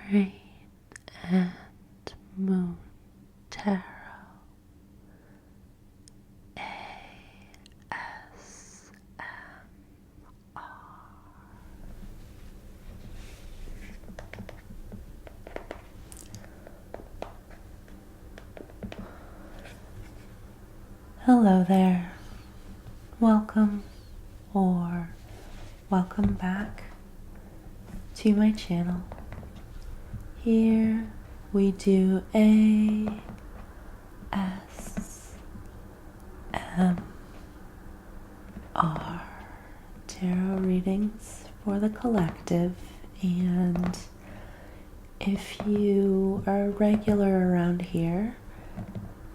Great and Moon Tarot ASMR. Hello there. Welcome or welcome back to my channel. Here we do ASMR tarot readings for the collective, and if you are a regular around here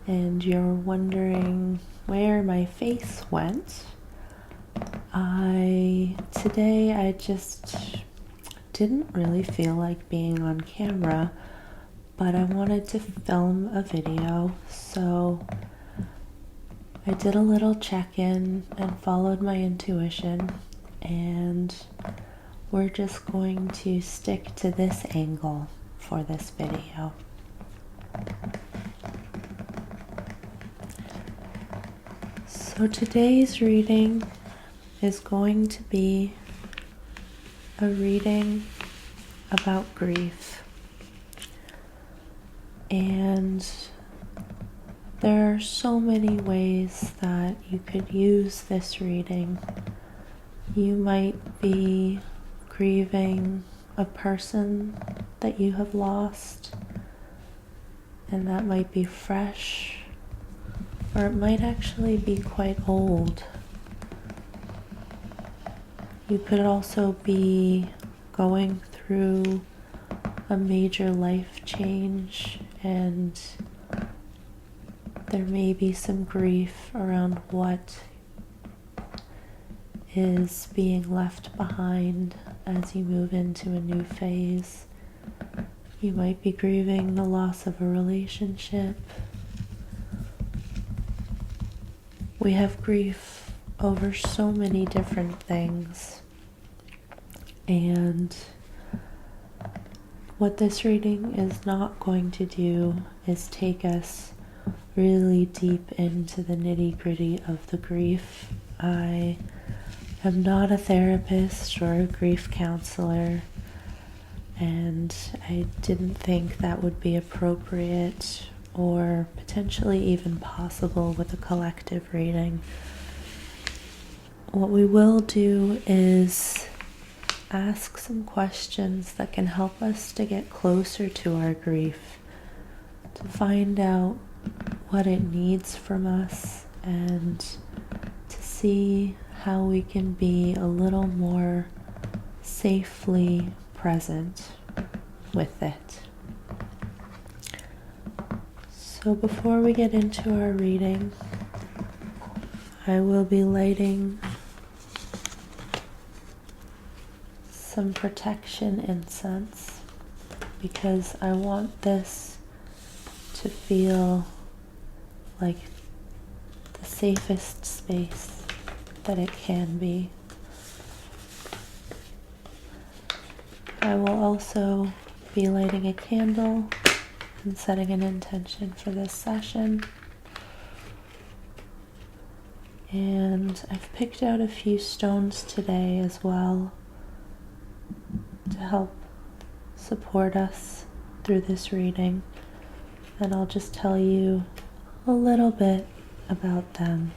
and you're wondering where my face went, today I just didn't really feel like being on camera, but I wanted to film a video, so I did a little check-in and followed my intuition, and we're just going to stick to this angle for this video. So today's reading is going to be a reading about grief. And there are so many ways that you could use this reading. You might be grieving a person that you have lost, and that might be fresh, or it might actually be quite old. You could also be going through a major life change, and there may be some grief around what is being left behind as you move into a new phase. You might be grieving the loss of a relationship. We have grief over so many different things, and what this reading is not going to do is take us really deep into the nitty-gritty of the grief. I am not a therapist or a grief counselor, and I didn't think that would be appropriate or potentially even possible with a collective reading. What we will do is ask some questions that can help us to get closer to our grief, to find out what it needs from us, and to see how we can be a little more safely present with it. So before we get into our reading, I will be lighting some protection incense, because I want this to feel like the safest space that it can be. I will also be lighting a candle and setting an intention for this session. And I've picked out a few stones today as well to help support us through this reading, and I'll just tell you a little bit about them.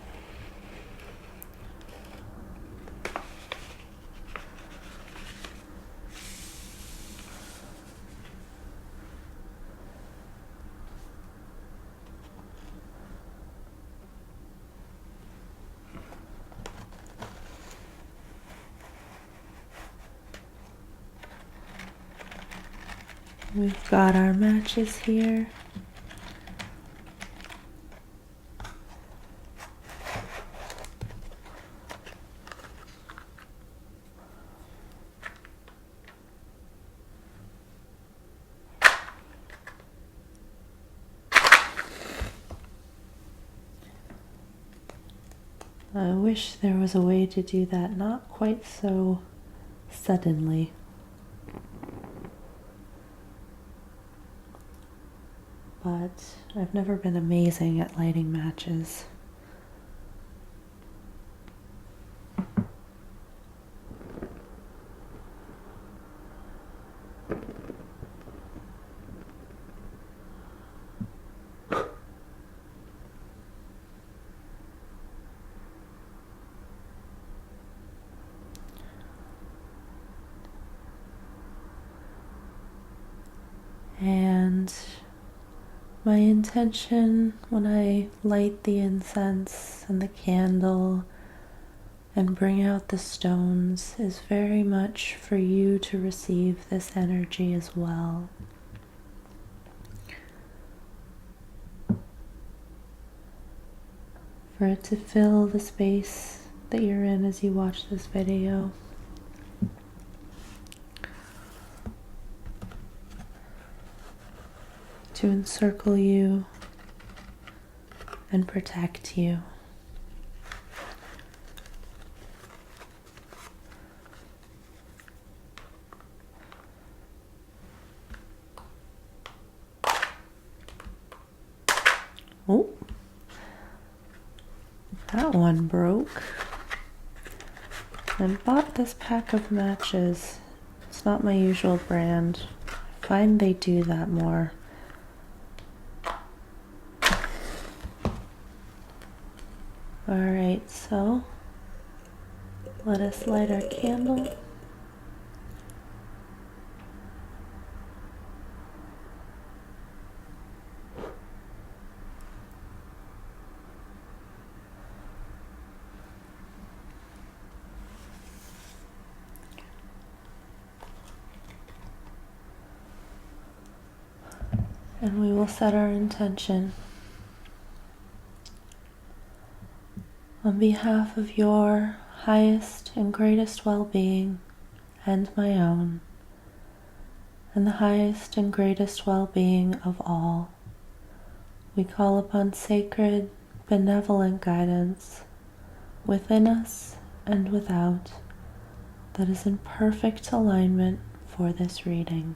We've got our matches here. I wish there was a way to do that not quite so suddenly. but I've never been amazing at lighting matches. And my intention when I light the incense and the candle and bring out the stones is very much for you to receive this energy as well. For it to fill the space that you're in as you watch this video. To encircle you and protect you. Oh, that one broke. I bought this pack of matches. It's not my usual brand. I find they do that more. Alright, so let us light our candle. And we will set our intention. On behalf of your highest and greatest well-being and my own, and the highest and greatest well-being of all, we call upon sacred, benevolent guidance within us and without that is in perfect alignment for this reading.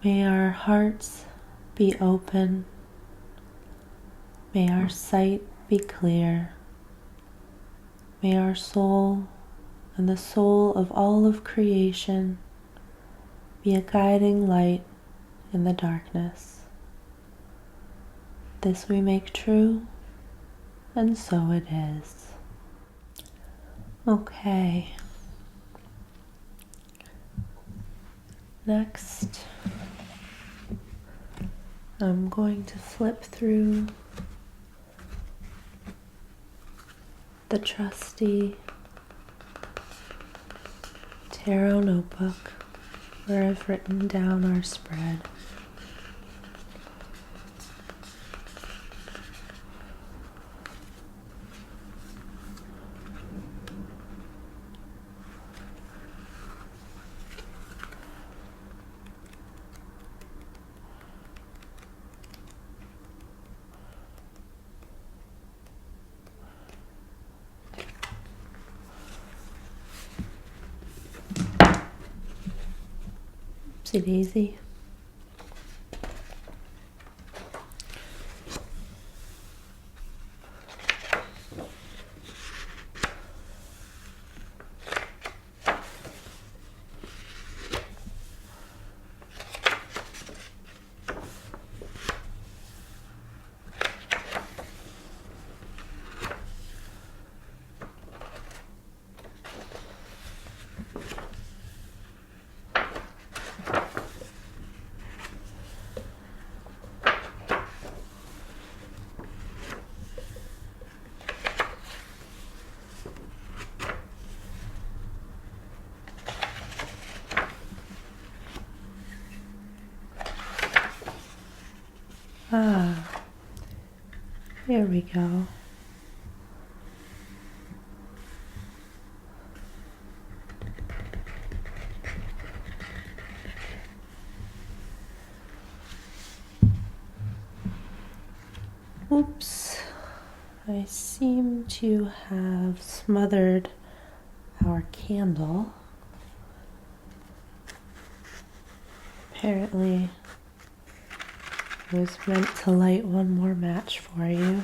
May our hearts be open. May our sight be clear. May our soul and the soul of all of creation be a guiding light in the darkness. This we make true, and so it is. Okay. Next, I'm going to flip through the trusty tarot notebook where I've written down our spread. Oopsie daisy. Ah, here we go. Oops, I seem to have smothered our candle. apparently I was meant to light one more match for you.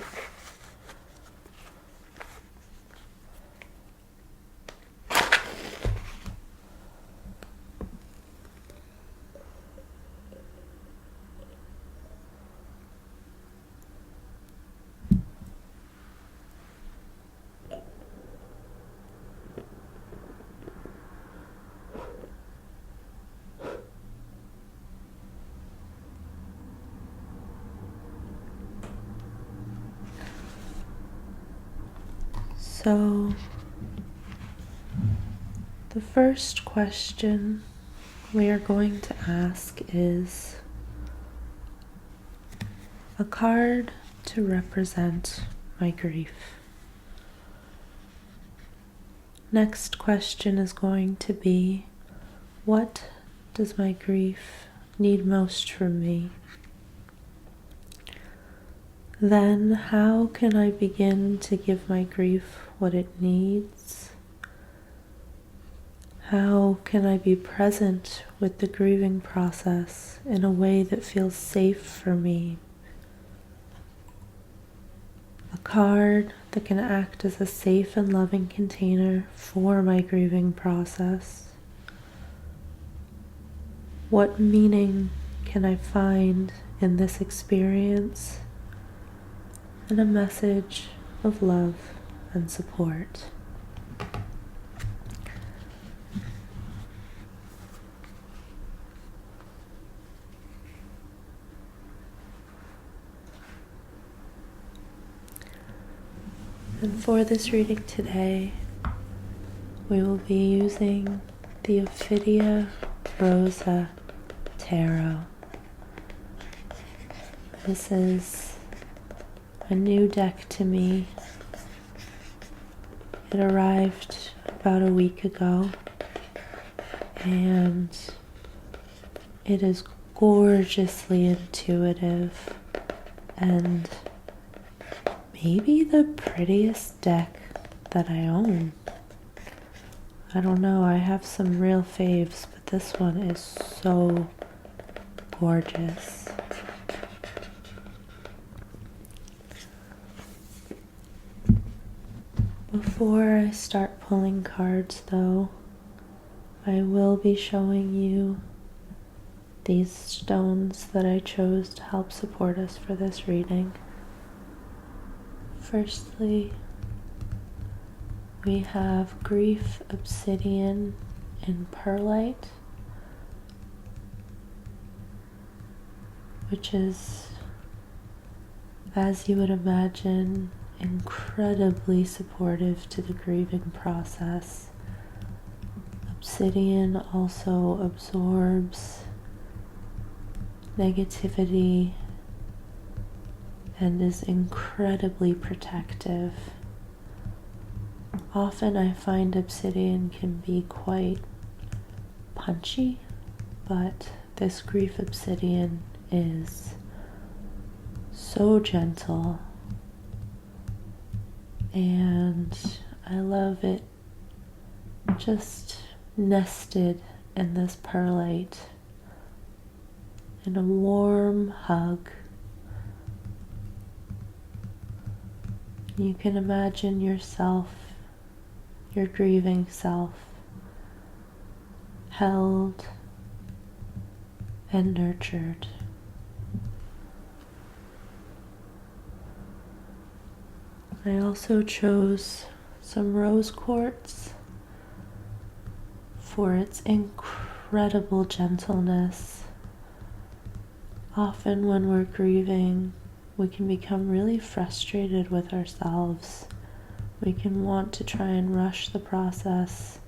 So, the first question we are going to ask is a card to represent my grief. Next question is going to be, what does my grief need most from me? Then, how can I begin to give my grief what it needs? How can I be present with the grieving process in a way that feels safe for me? A card that can act as a safe and loving container for my grieving process. What meaning can I find in this experience? And a message of love and support. And for this reading today, we will be using the Ophidia Rosa Tarot. This is a new deck to me. It arrived about a week ago, and it is gorgeously intuitive and maybe the prettiest deck that I own. I don't know, I have some real faves, but this one is so gorgeous. Before I start pulling cards, though, I will be showing you these stones that I chose to help support us for this reading. Firstly, we have Grief Obsidian and Perlite, which is, as you would imagine, incredibly supportive to the grieving process. Obsidian also absorbs negativity and is incredibly protective. Often I find obsidian can be quite punchy, but this Grief Obsidian is so gentle, and I love it just nested in this perlite in a warm hug. You can imagine yourself, your grieving self, held and nurtured. I also chose some rose quartz for its incredible gentleness. Often when we're grieving, we can become really frustrated with ourselves. We can want to try and rush the process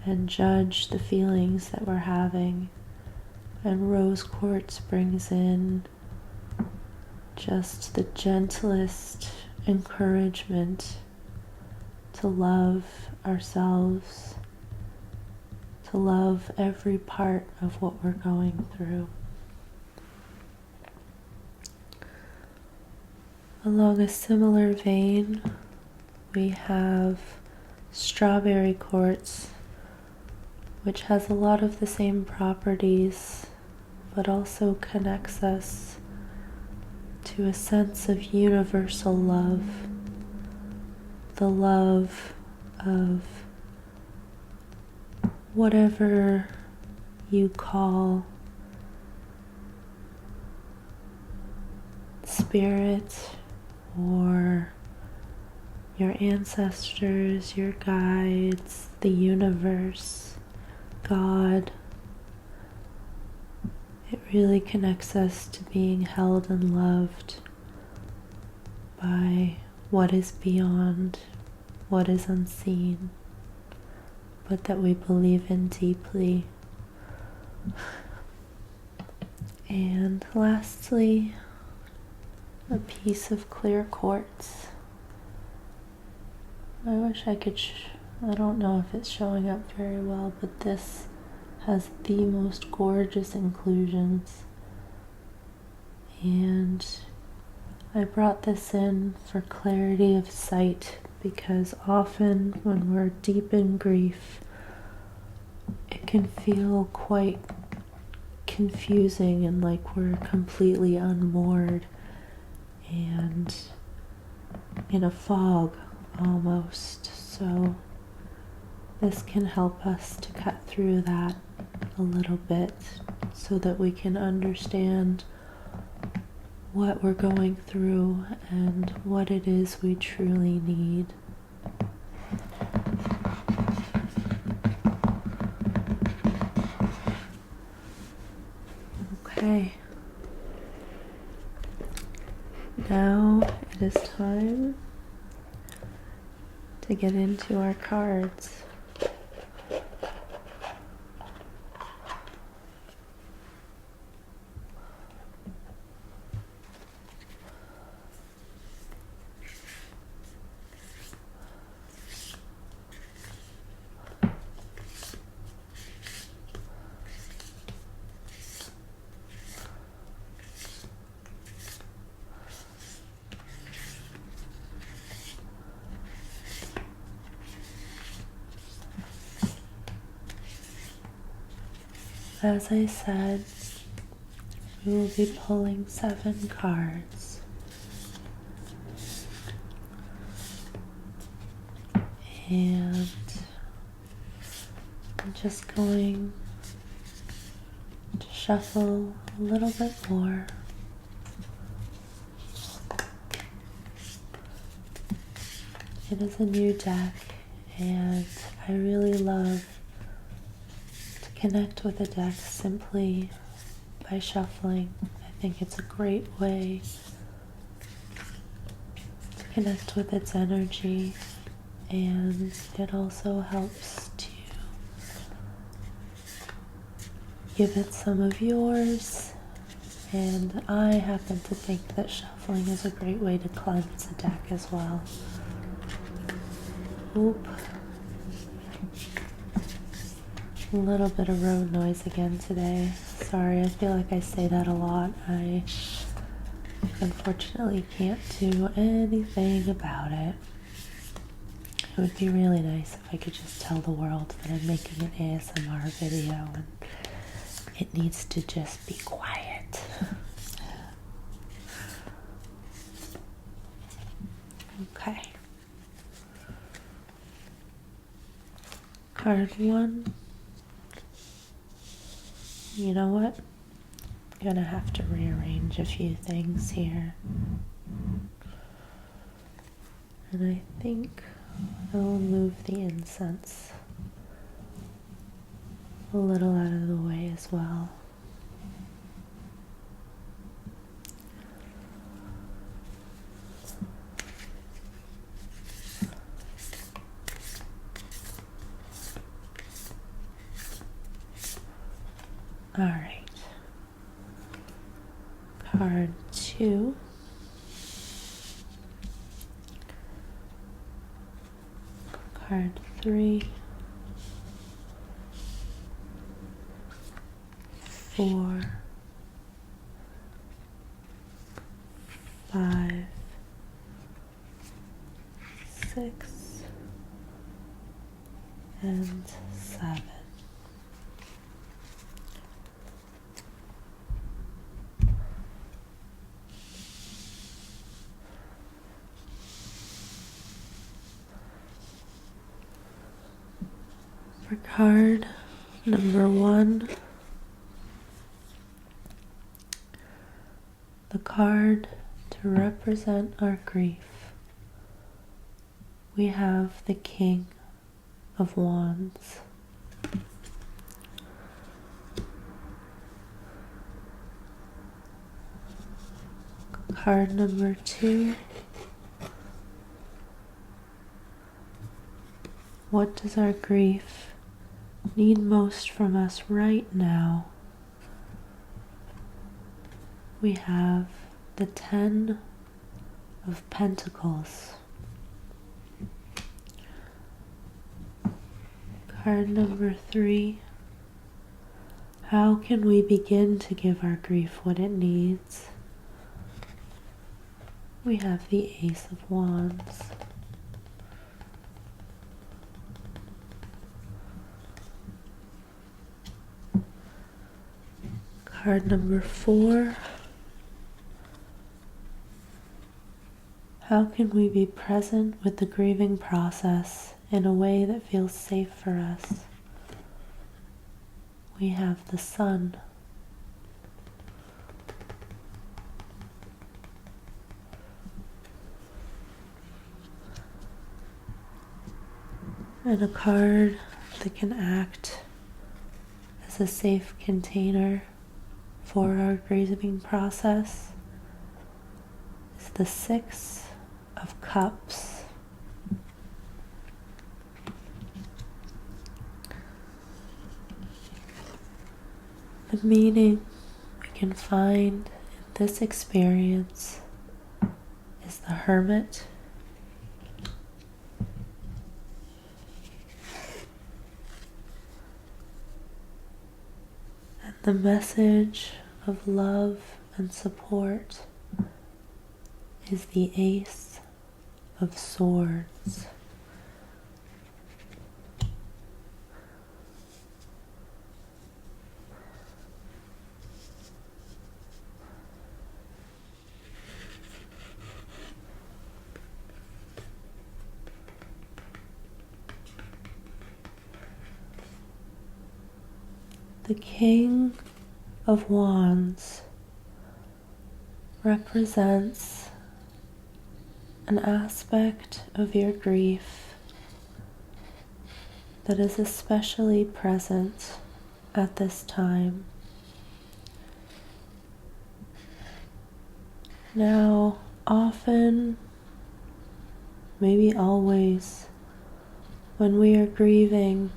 and judge the feelings that we're having. And rose quartz brings in just the gentlest encouragement to love ourselves, to love every part of what we're going through. Along a similar vein, we have strawberry quartz, which has a lot of the same properties but also connects us to a sense of universal love, the love of whatever you call spirit or your ancestors, your guides, the universe, God. It really connects us to being held and loved by what is beyond, what is unseen, but that we believe in deeply. And lastly, a piece of clear quartz. I wish I could, I don't know if it's showing up very well, but this has the most gorgeous inclusions. And I brought this in for clarity of sight because often when we're deep in grief, it can feel quite confusing and like we're completely unmoored and in a fog almost. So this can help us to cut through that a little bit so that we can understand what we're going through and what it is we truly need. Okay. Now it is time to get into our cards. As I said, we will be pulling 7 cards. And I'm just going to shuffle a little bit more. It is a new deck, and I really love to connect with a deck simply by shuffling. I think it's a great way to connect with its energy, and it also helps to give it some of yours. And I happen to think that shuffling is a great way to cleanse a deck as well. Oop. A little bit of road noise again today. Sorry, I feel like I say that a lot. I unfortunately can't do anything about it. It would be really nice if I could just tell the world that I'm making an ASMR video and it needs to just be quiet. Okay. Card 1. You know what? I'm gonna have to rearrange a few things here. And I think I'll move the incense a little out of the way as well. All right. Card 2. Card 3. 4. 5. 6. And 7. For card number 1, the card to represent our grief, we have the King of Wands. Card number 2, what does our grief need most from us right now? We have the 10 of Pentacles. Card number 3, how can we begin to give our grief what it needs? We have the Ace of Wands. Card number 4, how can we be present with the grieving process in a way that feels safe for us? We have the Sun. And a card that can act as a safe container for our grieving process is the 6 of Cups. The meaning we can find in this experience is the Hermit. And the message of love and support is the Ace of Swords. The King of Wands represents an aspect of your grief that is especially present at this time. Now, often, maybe always, when we are grieving,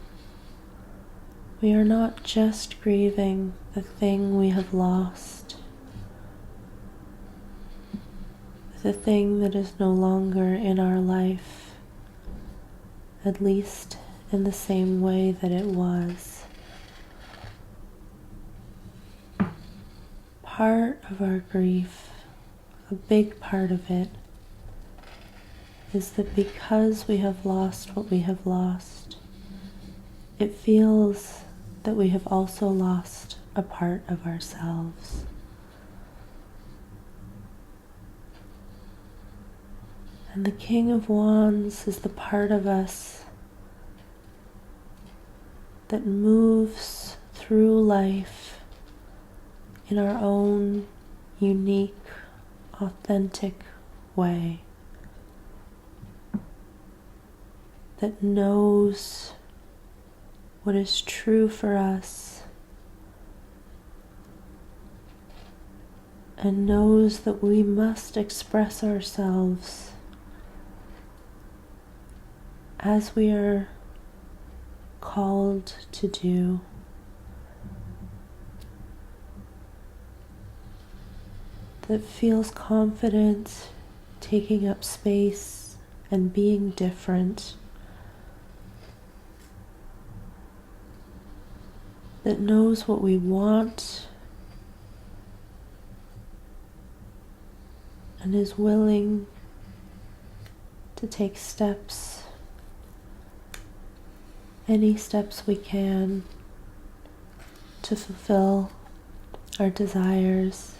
we are not just grieving the thing we have lost, the thing that is no longer in our life, at least in the same way that it was. Part of our grief, a big part of it, is that because we have lost what we have lost, it feels that we have also lost a part of ourselves. And the King of Wands is the part of us that moves through life in our own unique, authentic way, that knows what is true for us and knows that we must express ourselves as we are called to do. That feels confident taking up space and being different. That knows what we want and is willing to take steps, any steps we can, to fulfill our desires,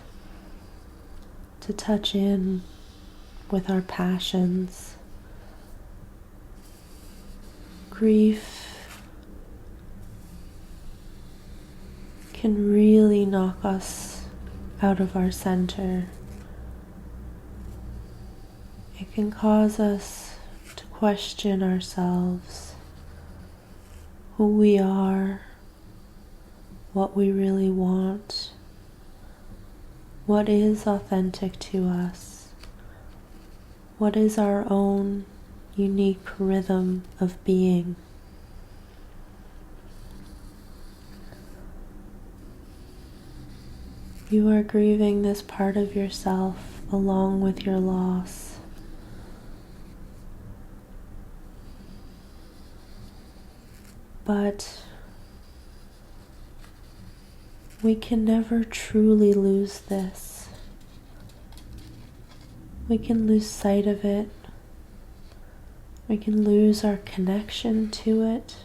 to touch in with our passions. Grief can really knock us out of our center. It can cause us to question ourselves, who we are, what we really want, what is authentic to us, what is our own unique rhythm of being. You are grieving this part of yourself along with your loss. But we can never truly lose this. We can lose sight of it. We can lose our connection to it,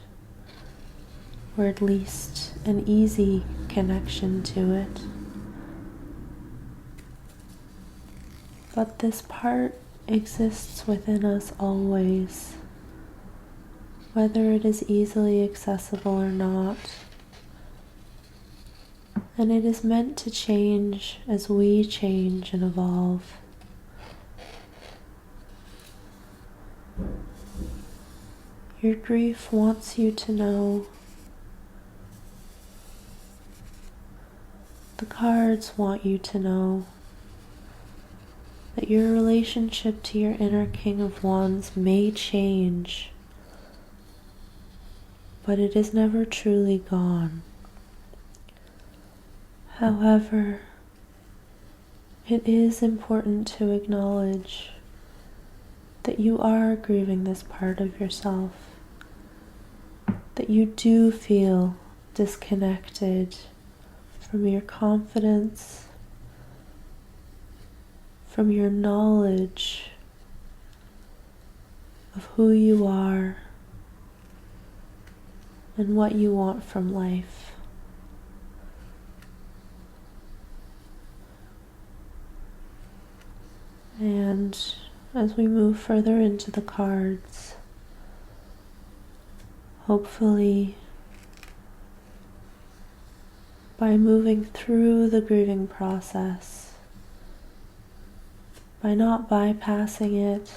or at least an easy connection to it. But this part exists within us always, whether it is easily accessible or not. And it is meant to change as we change and evolve. Your grief wants you to know. The cards want you to know that your relationship to your inner King of Wands may change, but it is never truly gone. However, it is important to acknowledge that you are grieving this part of yourself, that you do feel disconnected from your confidence, from your knowledge of who you are and what you want from life. And as we move further into the cards, hopefully by moving through the grieving process, by not bypassing it,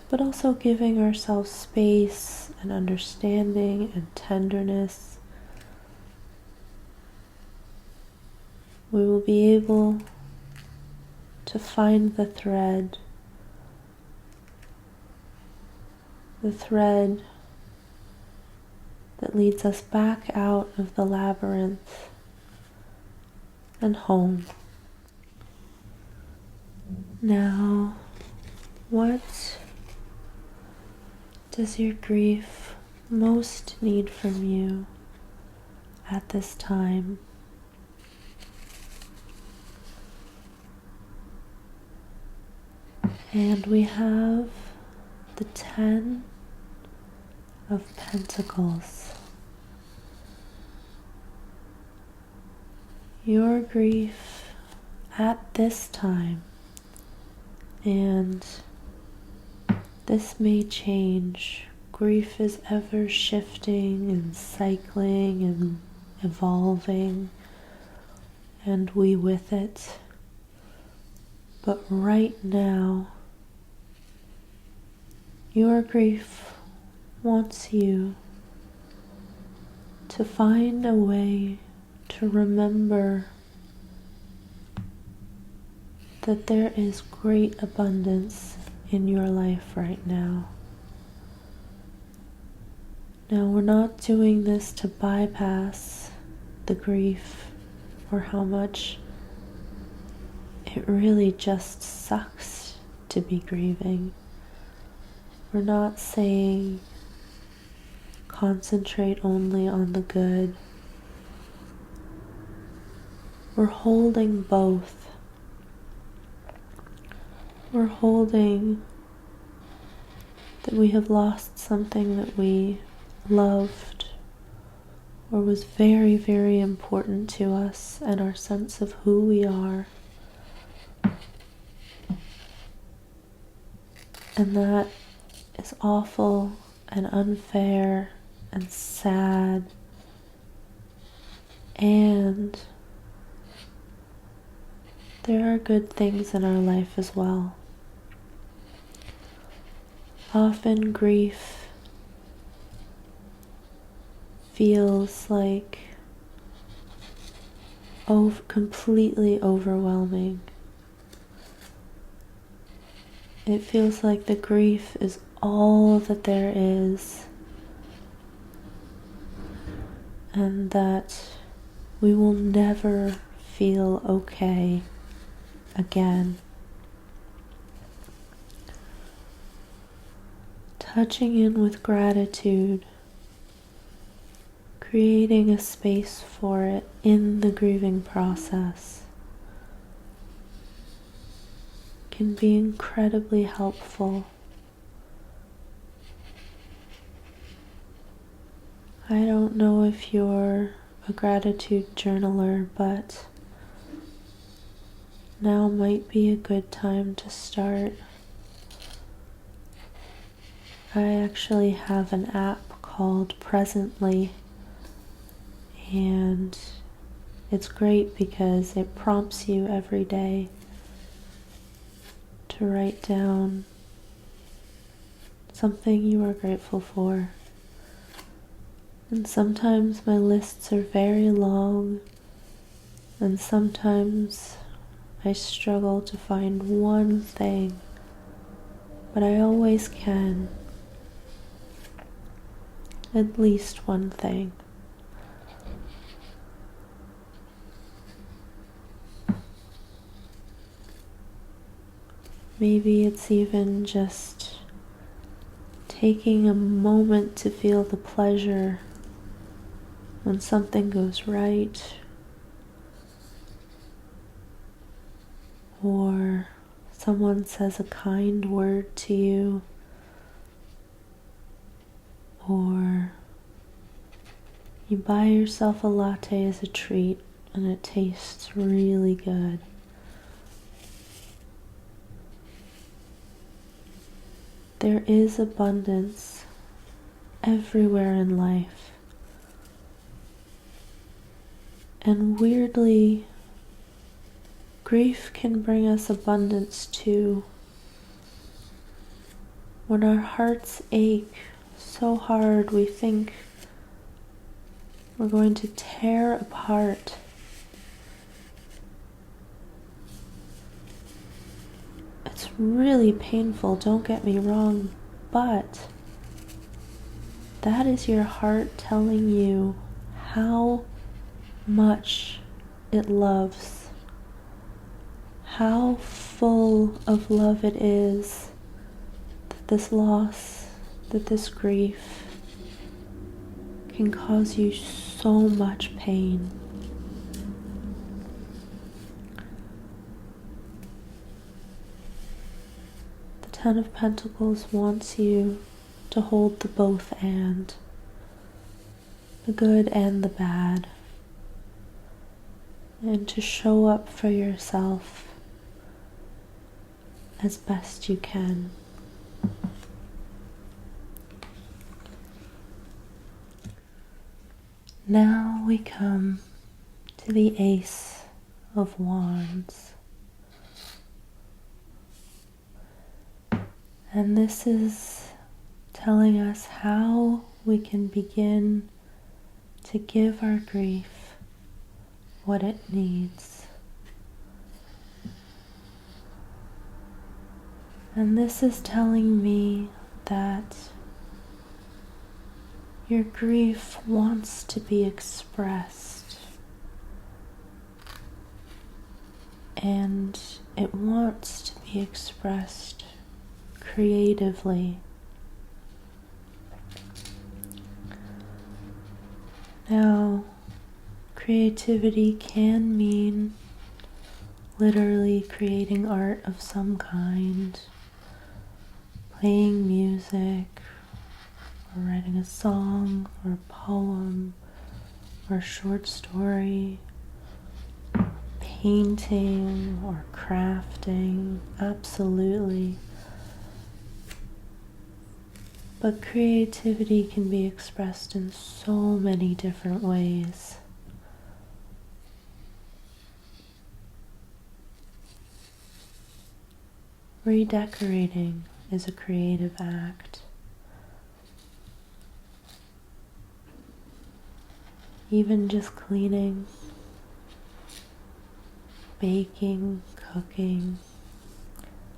but also giving ourselves space and understanding and tenderness, we will be able to find the thread that leads us back out of the labyrinth and home. Now, what does your grief most need from you at this time? And we have the 10 of Pentacles. Your grief at this time, and this may change. Grief is ever shifting and cycling and evolving, and we with it. But right now, your grief wants you to find a way to remember that there is great abundance in your life right now. Now, we're not doing this to bypass the grief or how much it really just sucks to be grieving. We're not saying concentrate only on the good. We're holding both. We're holding that we have lost something that we loved or was very, very important to us and our sense of who we are. And that is awful and unfair and sad And there are good things in our life as well. Often grief feels like completely overwhelming. It feels like the grief is all that there is, and that we will never feel okay again. Touching in with gratitude, creating a space for it in the grieving process can be incredibly helpful. I don't know if you're a gratitude journaler, but now might be a good time to start. I actually have an app called Presently, and it's great because it prompts you every day to write down something you are grateful for. And sometimes my lists are very long, and sometimes I struggle to find one thing, but I always can. At least one thing. Maybe it's even just taking a moment to feel the pleasure when something goes right, or someone says a kind word to you, or you buy yourself a latte as a treat and it tastes really good. There is abundance everywhere in life. And weirdly, grief can bring us abundance too. When our hearts ache so hard we think we're going to tear apart, it's really painful, don't get me wrong, but that is your heart telling you how much it loves, how full of love it is, that this loss, that this grief can cause you so much pain. The Ten of Pentacles wants you to hold the both and, the good and the bad, and to show up for yourself as best you can. Now we come to the Ace of Wands. And this is telling us how we can begin to give our grief what it needs. And this is telling me that your grief wants to be expressed, and it wants to be expressed creatively. Now, creativity can mean literally creating art of some kind, playing music, or writing a song, or a poem, or a short story, painting, or crafting, absolutely. But creativity can be expressed in so many different ways. Redecorating is a creative act. Even just cleaning, baking, cooking,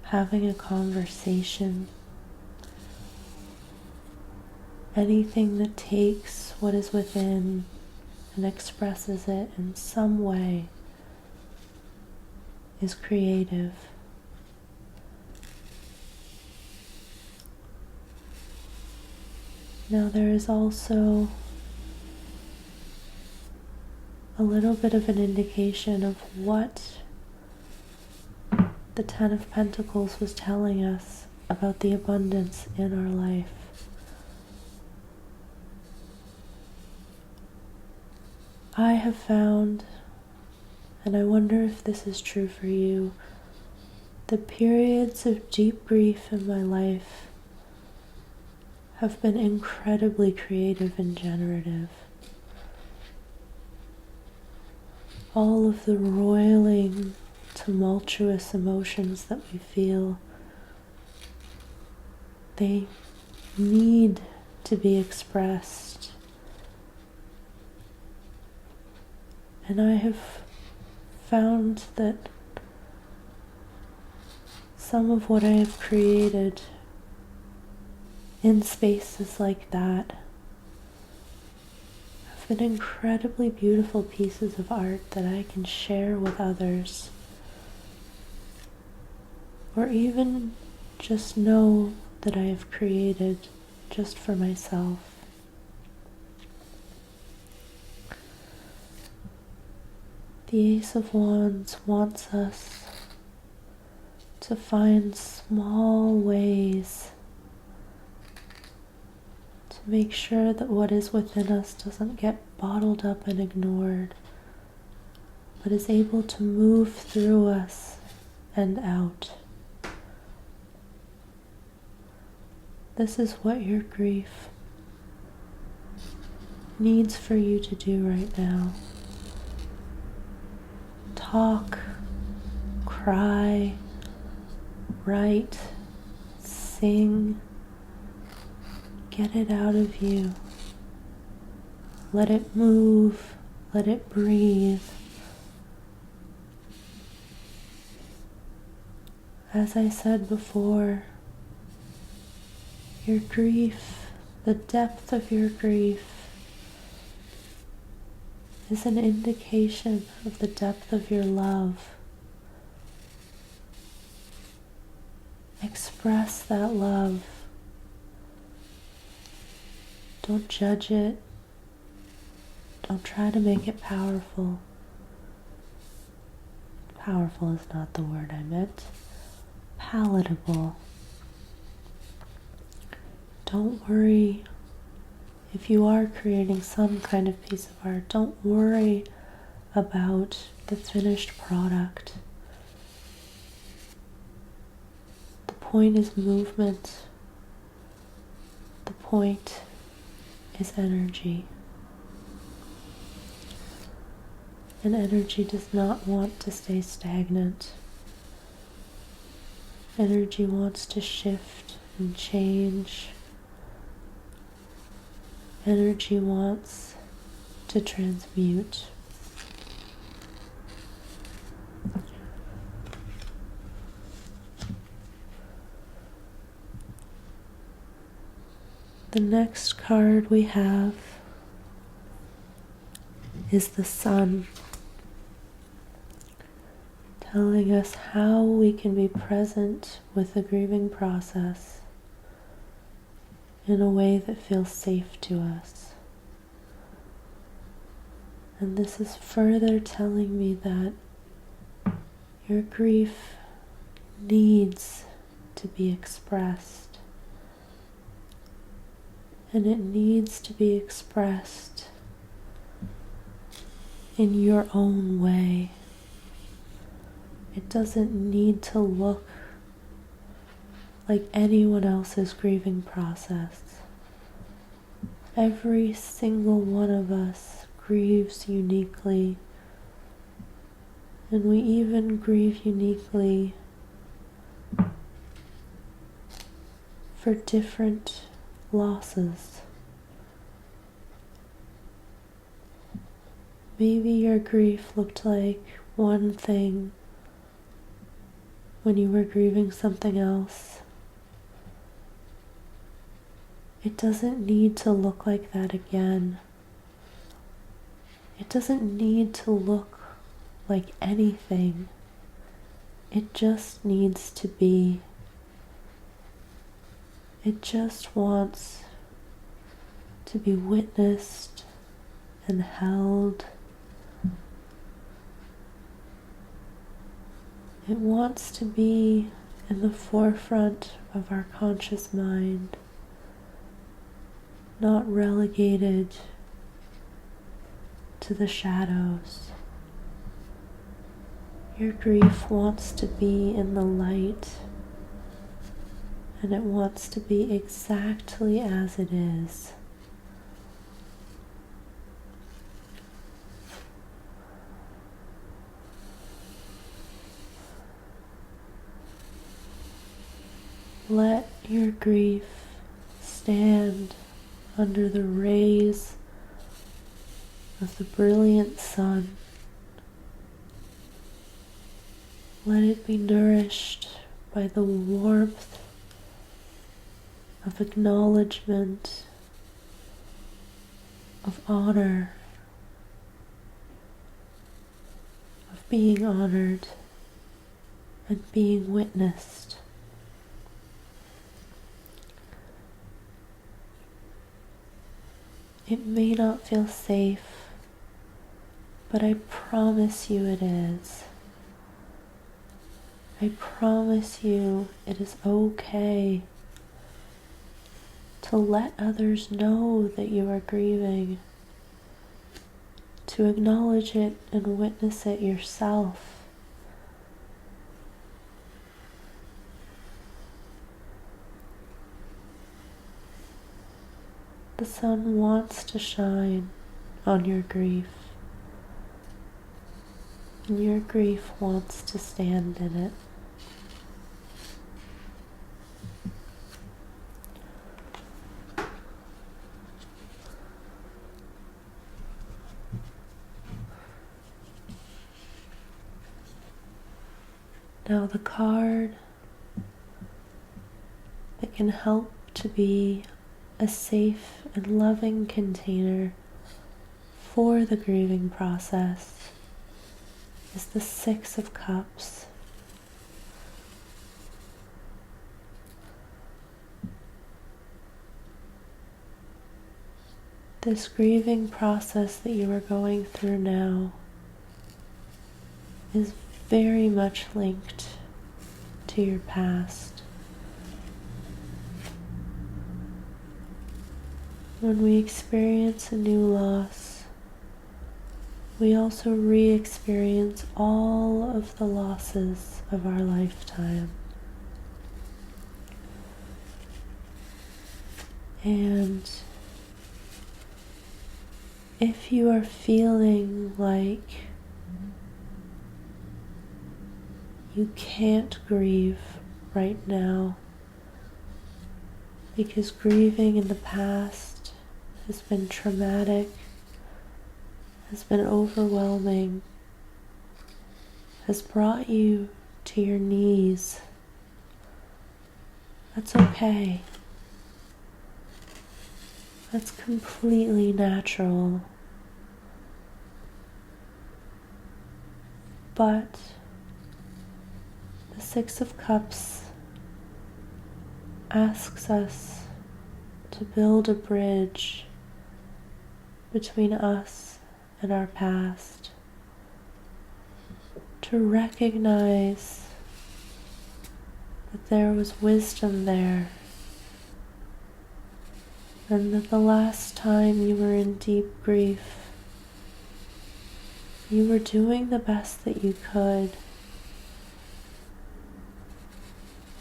having a conversation, anything that takes what is within and expresses it in some way is creative. Now there is also a little bit of an indication of what the Ten of Pentacles was telling us about the abundance in our life. I have found, and I wonder if this is true for you, the periods of deep grief in my life have been incredibly creative and generative. All of the roiling, tumultuous emotions that we feel, they need to be expressed. And I have found that some of what I have created in spaces like that have been incredibly beautiful pieces of art that I can share with others, or even just know that I have created just for myself. The Ace of Wands wants us to find small ways to make sure that what is within us doesn't get bottled up and ignored, but is able to move through us and out. This is what your grief needs for you to do right now. Talk, cry, write, sing. Get it out of you. Let it move. Let it breathe. As I said before, your grief, the depth of your grief, is an indication of the depth of your love. Express that love. Don't judge it. Don't try to make it powerful. Powerful is not the word I meant. Palatable. Don't worry. If you are creating some kind of piece of art, don't worry about the finished product. The point is movement. The point is energy. And energy does not want to stay stagnant. Energy wants to shift and change. Energy wants to transmute. The next card we have is the Sun, telling us how we can be present with the grieving process in a way that feels safe to us. And this is further telling me that your grief needs to be expressed. And it needs to be expressed in your own way. It doesn't need to look like anyone else's grieving process. Every single one of us grieves uniquely, and we even grieve uniquely for different losses. Maybe your grief looked like one thing when you were grieving something else. It doesn't need to look like that again. It doesn't need to look like anything. It just needs to be. It just wants to be witnessed and held. It wants to be in the forefront of our conscious mind, not relegated to the shadows. Your grief wants to be in the light, and it wants to be exactly as it is. Let your grief stand under the rays of the brilliant sun. Let it be nourished by the warmth of acknowledgement, of honor, of being honored and being witnessed. It may not feel safe, but I promise you it is. I promise you it is okay to let others know that you are grieving, to acknowledge it and witness it yourself. The sun wants to shine on your grief, and your grief wants to stand in it. Now the card that can help to be a safe and loving container for the grieving process is the Six of Cups. This grieving process that you are going through now is very much linked to your past. When we experience a new loss, we also re-experience all of the losses of our lifetime. And if you are feeling like you can't grieve right now because grieving in the past has been traumatic, has been overwhelming, has brought you to your knees, that's okay. That's completely natural. But the Six of Cups asks us to build a bridge between us and our past, to recognize that there was wisdom there, and that the last time you were in deep grief, you were doing the best that you could,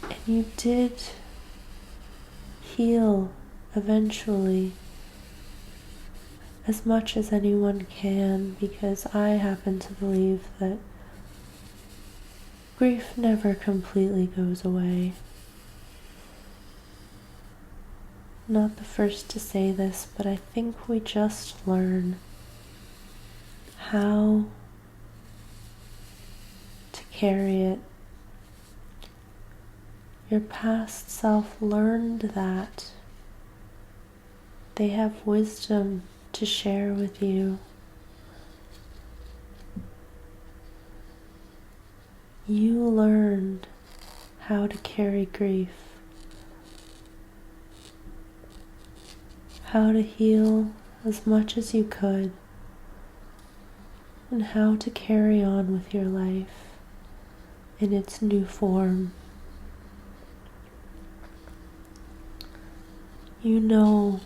and you did heal eventually, as much as anyone can, because I happen to believe that grief never completely goes away. not the first to say this, but I think we just learn how to carry it. Your past self learned that. They have wisdom to share with you. You learned how to carry grief, how to heal as much as you could, and how to carry on with your life in its new form. You know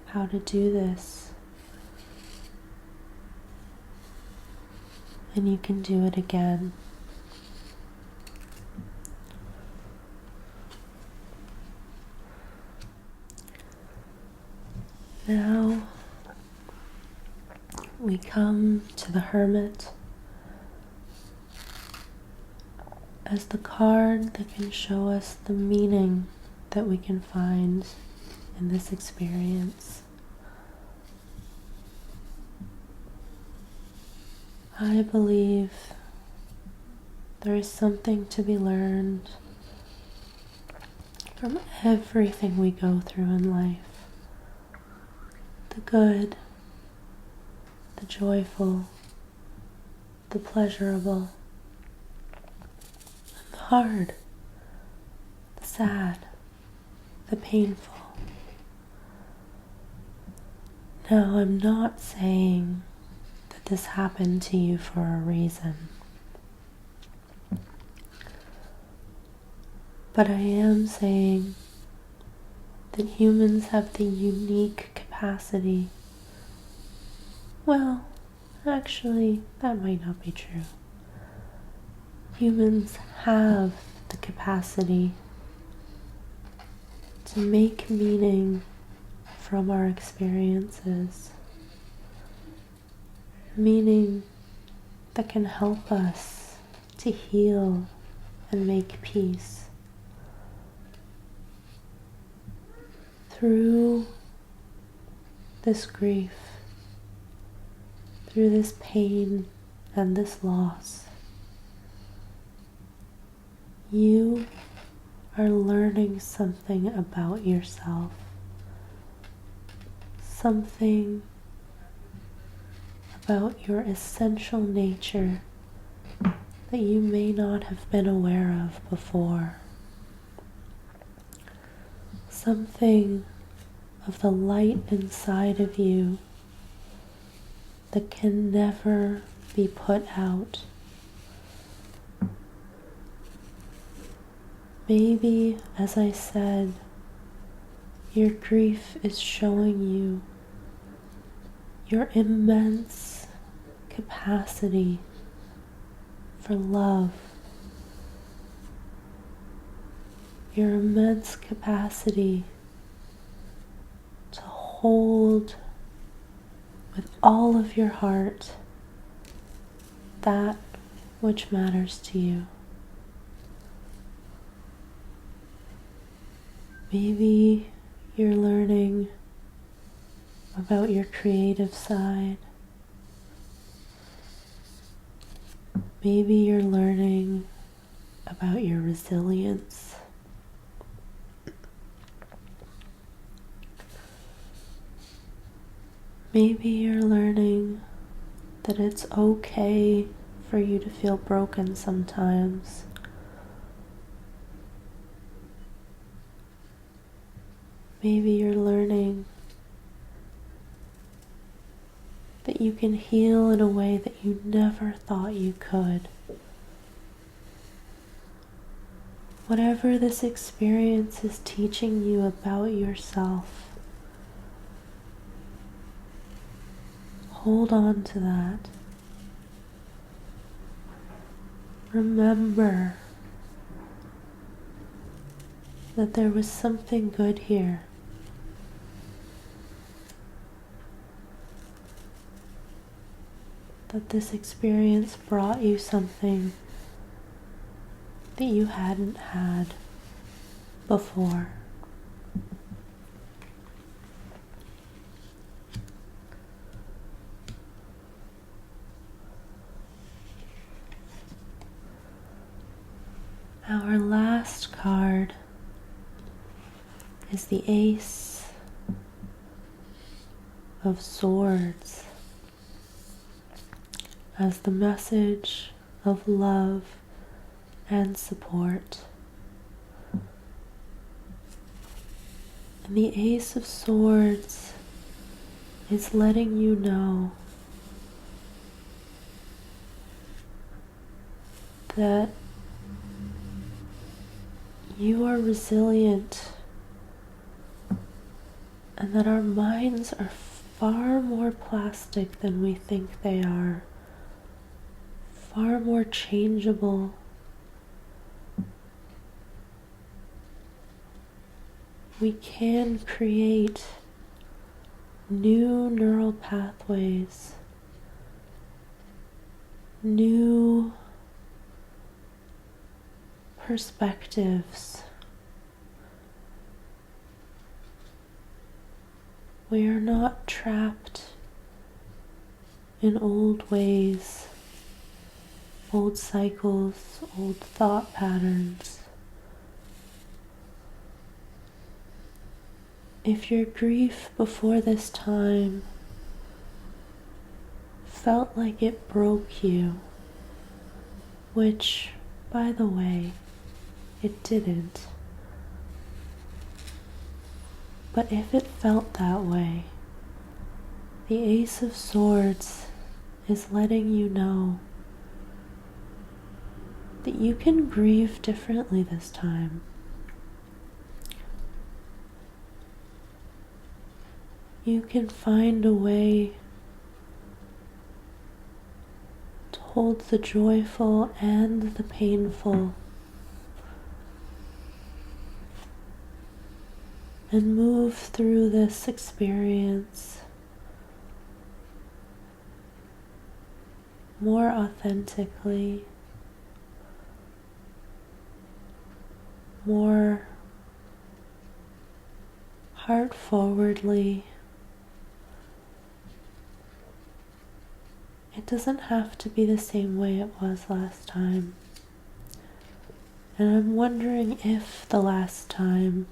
how to do this, and you can do it again. Now we come to the Hermit as the card that can show us the meaning that we can find in this experience. I believe there is something to be learned from everything we go through in life. The good, the joyful, the pleasurable, and the hard, the sad, the painful. Now, I'm not saying that this happened to you for a reason, but I am saying that humans have the unique capacity. Well, actually, that might not be true. Humans have the capacity to make meaning from our experiences, meaning that can help us to heal and make peace. Through this grief, through this pain and this loss, you are learning something about yourself, something about your essential nature that you may not have been aware of before, something of the light inside of you that can never be put out. Maybe, as I said, your grief is showing you your immense capacity for love, your immense capacity to hold with all of your heart that which matters to you. Maybe you're learning about your creative side. Maybe you're learning about your resilience. Maybe you're learning that it's okay for you to feel broken sometimes. Maybe you're learning that you can heal in a way that you never thought you could. Whatever this experience is teaching you about yourself, hold on to that. Remember that there was something good here. That this experience brought you something that you hadn't had before. Our last card is the Ace of Swords as the message of love and support. And the Ace of Swords is letting you know that you are resilient and that our minds are far more plastic than we think they are, far more changeable. We can create new neural pathways, new perspectives. We are not trapped in old ways, old cycles, old thought patterns. If your grief before this time felt like it broke you, which, by the way, it didn't, but if it felt that way, the Ace of Swords is letting you know that you can grieve differently this time. You can find a way to hold the joyful and the painful and move through this experience more authentically, more heart-forwardly. It doesn't have to be the same way it was last time. And I'm wondering if the last time,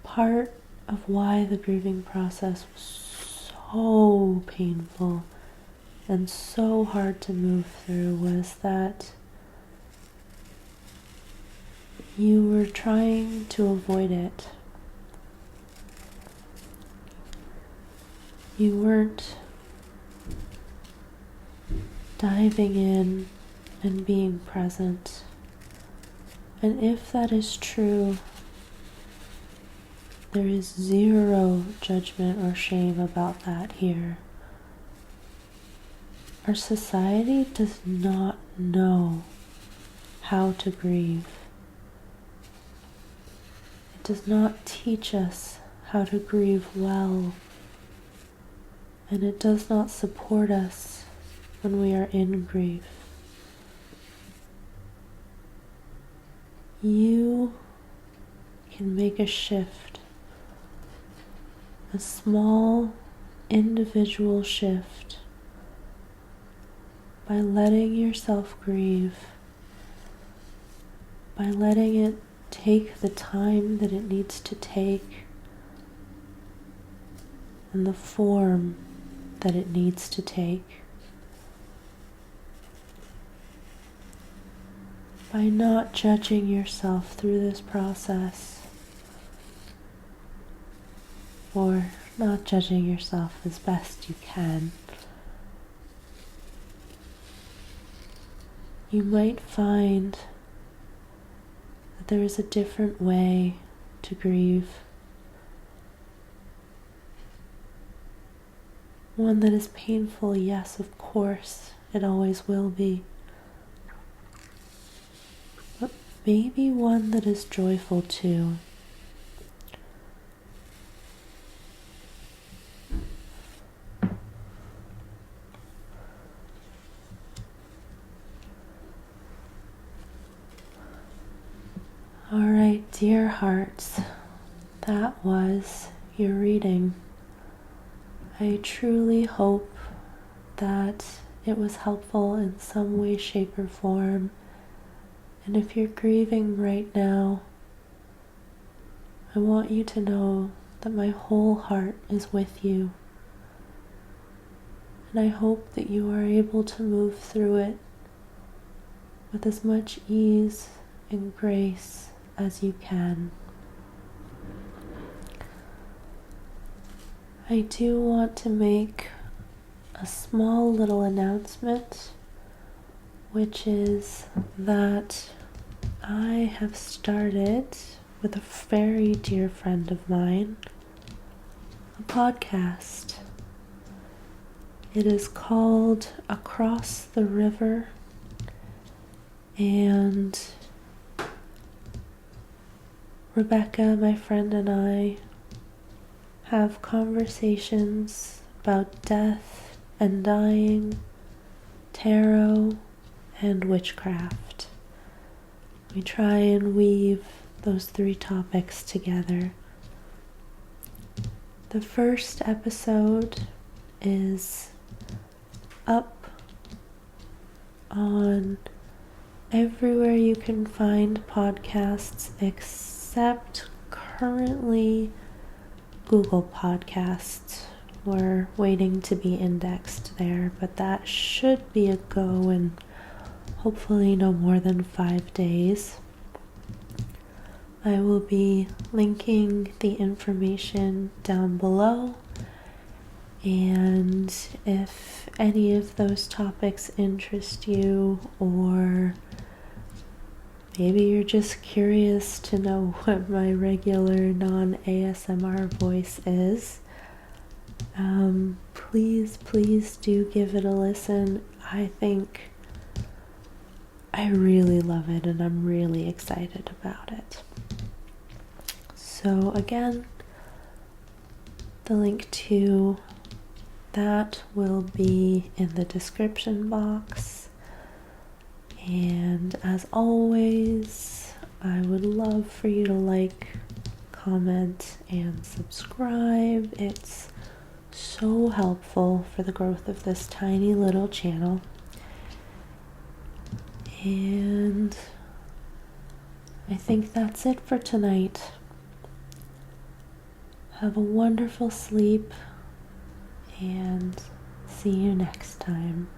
part of why the grieving process was so painful and so hard to move through was that you were trying to avoid it. You weren't diving in and being present. And if that is true, there is zero judgment or shame about that here. Our society does not know how to grieve. It does not teach us how to grieve well, and it does not support us when we are in grief. You can make a shift, a small individual shift, by letting yourself grieve, by letting it take the time that it needs to take and the form that it needs to take. By not judging yourself through this process, or not judging yourself as best you can, you might find that there is a different way to grieve. One that is painful, yes, of course, it always will be. But maybe one that is joyful too. All right, dear hearts, that was your reading. I truly hope that it was helpful in some way, shape, or form, And if you're grieving right now, I want you to know that my whole heart is with you. And I hope that you are able to move through it with as much ease and grace as you can. I do want to make a small little announcement, which is that I have started with a very dear friend of mine a podcast. It is called Across the River, and Rebecca, my friend, and I have conversations about death and dying, tarot, and witchcraft. We try and weave those three topics together. The first episode is up on everywhere you can find podcasts except currently Google Podcasts. We're waiting to be indexed there, but that should be a go in hopefully no more than 5 days. I will be linking the information down below, and if any of those topics interest you, or maybe you're just curious to know what my regular non-ASMR voice is, please do give it a listen. I really love it, and I'm really excited about it. So again, the link to that will be in the description box. And as always, I would love for you to like, comment, and subscribe. It's so helpful for the growth of this tiny little channel. And I think that's it for tonight. Have a wonderful sleep, and see you next time.